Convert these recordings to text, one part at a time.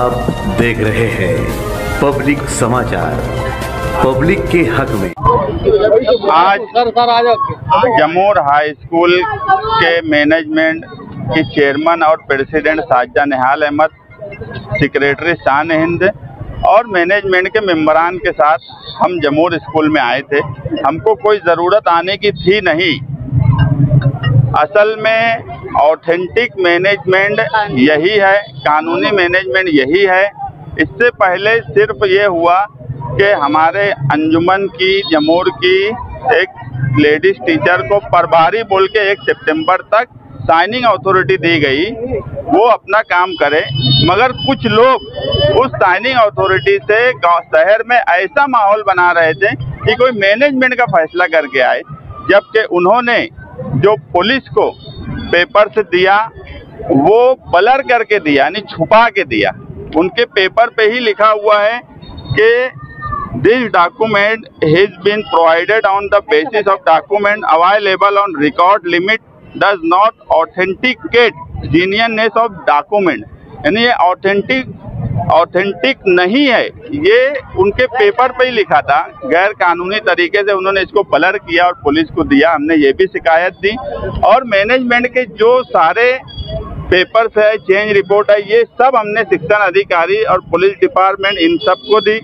आप देख रहे हैं पब्लिक समाचार, पब्लिक के हक में। आज जमूर हाई स्कूल के मैनेजमेंट की चेयरमैन और प्रेसिडेंट साजिदा निहाल अहमद, सेक्रेटरी शान हिंद और मैनेजमेंट के मेंबरान के साथ हम जमूर स्कूल में आए थे। हमको कोई ज़रूरत आने की थी नहीं। असल में ऑथेंटिक मैनेजमेंट यही है, कानूनी मैनेजमेंट यही है। इससे पहले सिर्फ ये हुआ कि हमारे अंजुमन की जमूर की एक लेडीज टीचर को प्रभारी बोल के 1 सितंबर तक साइनिंग अथॉरिटी दी गई, वो अपना काम करे। मगर कुछ लोग उस साइनिंग अथॉरिटी से गांव शहर में ऐसा माहौल बना रहे थे कि कोई मैनेजमेंट का फैसला करके आए, जबकि उन्होंने जो पुलिस को पेपर से दिया वो ब्लर करके दिया, यानी छुपा के दिया। उनके पेपर पे ही लिखा हुआ है कि this document has been provided on the basis of document available on record limit does not authenticate genuineness of document. यानी ये ऑथेंटिक नहीं है, ये उनके पेपर पे ही लिखा था। गैर कानूनी तरीके से उन्होंने इसको ब्लर किया और पुलिस को दिया। हमने ये भी शिकायत दी और मैनेजमेंट के जो सारे पेपर्स है, चेंज रिपोर्ट है, ये सब हमने शिक्षण अधिकारी और पुलिस डिपार्टमेंट इन सबको दी।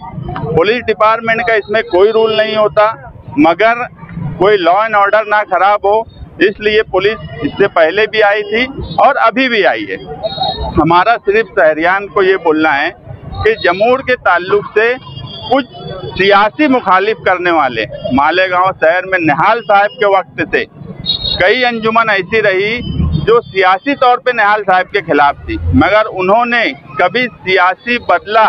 पुलिस डिपार्टमेंट का इसमें कोई रूल नहीं होता, मगर कोई लॉ एंड ऑर्डर ना खराब हो, इसलिए पुलिस इससे पहले भी आई थी और अभी भी आई है। हमारा सिर्फ शहरियान को ये बोलना है कि जमूर के ताल्लुक से कुछ सियासी मुखालिफ करने वाले, मालेगांव शहर में निहाल साहब के वक्त से कई अंजुमन ऐसी रही जो सियासी तौर पे निहाल साहब के खिलाफ थी, मगर उन्होंने कभी सियासी बदला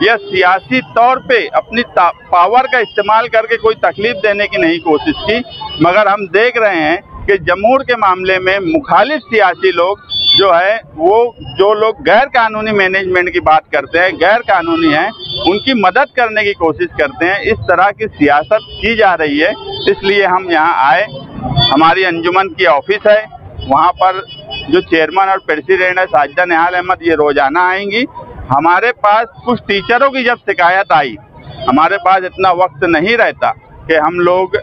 या सियासी तौर पे अपनी पावर का इस्तेमाल करके कोई तकलीफ देने की नहीं कोशिश की। मगर हम देख रहे हैं कि जमूर के मामले में मुखालिफ सियासी लोग जो है, वो जो लोग गैर कानूनी मैनेजमेंट की बात करते हैं, गैर कानूनी हैं, उनकी मदद करने की कोशिश करते हैं। इस तरह की सियासत की जा रही है, इसलिए हम यहाँ आए। हमारी अंजुमन की ऑफिस है, वहाँ पर जो चेयरमैन और प्रेसिडेंट है साजिदा निहाल अहमद, ये रोजाना आएंगी। हमारे पास कुछ टीचरों की जब शिकायत आई, हमारे पास इतना वक्त नहीं रहता कि हम लोग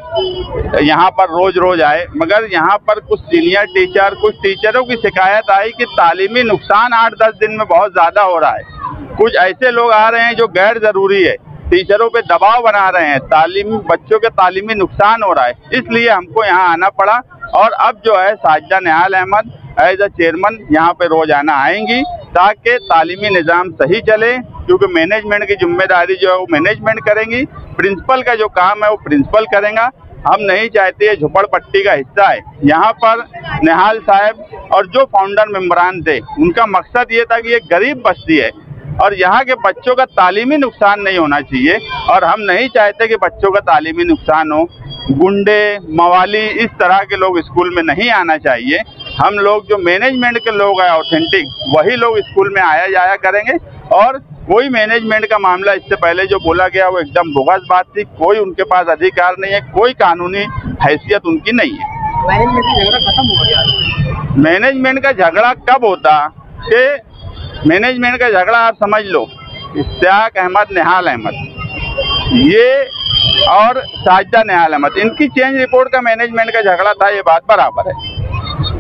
यहाँ पर रोज रोज आए, मगर यहाँ पर कुछ सीनियर टीचर, कुछ टीचरों की शिकायत आई कि तालीमी नुकसान 8-10 दिन में बहुत ज़्यादा हो रहा है। कुछ ऐसे लोग आ रहे हैं जो गैर ज़रूरी है, टीचरों पे दबाव बना रहे हैं, बच्चों के तालीमी नुकसान हो रहा है, इसलिए हमको यहाँ आना पड़ा। और अब जो है साजिदा निहाल अहमद एज अ चेयरमैन यहाँ पे रोजाना आएंगी ताकि तालीमी निज़ाम सही चले, क्योंकि मैनेजमेंट की जिम्मेदारी जो है वो मैनेजमेंट करेंगी, प्रिंसिपल का जो काम है वो प्रिंसिपल करेगा। हम नहीं चाहते, ये झोपड़पट्टी का हिस्सा है। यहाँ पर निहाल साहब और जो फाउंडर मेंबरान थे, उनका मकसद ये था कि ये गरीब बस्ती है और यहाँ के बच्चों का तालीमी नुकसान नहीं होना चाहिए, और हम नहीं चाहते कि बच्चों का तालीमी नुकसान हो। गुंडे, मवाली, इस तरह के लोग स्कूल में नहीं आना चाहिए। हम लोग जो मैनेजमेंट के लोग हैं ऑथेंटिक, वही लोग स्कूल में आया जाया करेंगे। और कोई मैनेजमेंट का मामला इससे पहले जो बोला गया वो एकदम बोगस बात थी। कोई उनके पास अधिकार नहीं है, कोई कानूनी हैसियत उनकी नहीं है। मैनेजमेंट का झगड़ा खत्म हो गया। मैनेजमेंट का झगड़ा कब होता कि मैनेजमेंट का झगड़ा आप समझ लो, इश्तियाक अहमद निहाल अहमद ये और साजिदा निहाल अहमद, इनकी चेंज रिपोर्ट का मैनेजमेंट का झगड़ा था, ये बात बराबर है।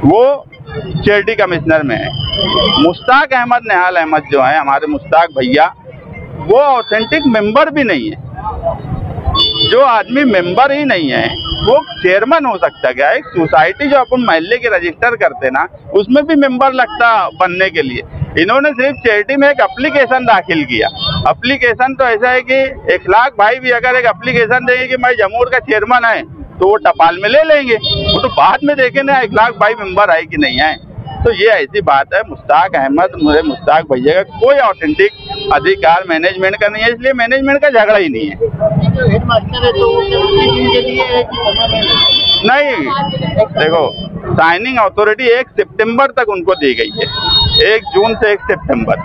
वो चैरिटी कमिश्नर में है। मुश्ताक अहमद निहाल अहमद जो है, हमारे मुश्ताक भैया, वो ऑथेंटिक मेंबर भी नहीं है। जो आदमी मेंबर ही नहीं है वो चेयरमैन हो सकता क्या? एक सोसाइटी जो अपन महल्ले के रजिस्टर करते ना, उसमें भी मेंबर लगता बनने के लिए। इन्होंने सिर्फ चैरिटी में एक एप्लीकेशन दाखिल किया। एप्लीकेशन तो ऐसा है कि इखलाक भाई भी अगर एक एप्लीकेशन देंगे कि मैं जमूर का चेयरमैन है, तो वो टपाल में ले लेंगे, वो तो बाद में देखें ना इखलाक भाई मेंबर है कि नहीं है। तो ये ऐसी बात है। मुश्ताक अहमद, मेरे मुश्ताक भैया का कोई ऑथेंटिक अधिकार मैनेजमेंट का नहीं है, इसलिए मैनेजमेंट का झगड़ा ही नहीं है। हेडमास्टर है तो उनके लिए नहीं, देखो साइनिंग अथॉरिटी 1 सितंबर तक उनको दी गई है, 1 जून से 1 सितंबर।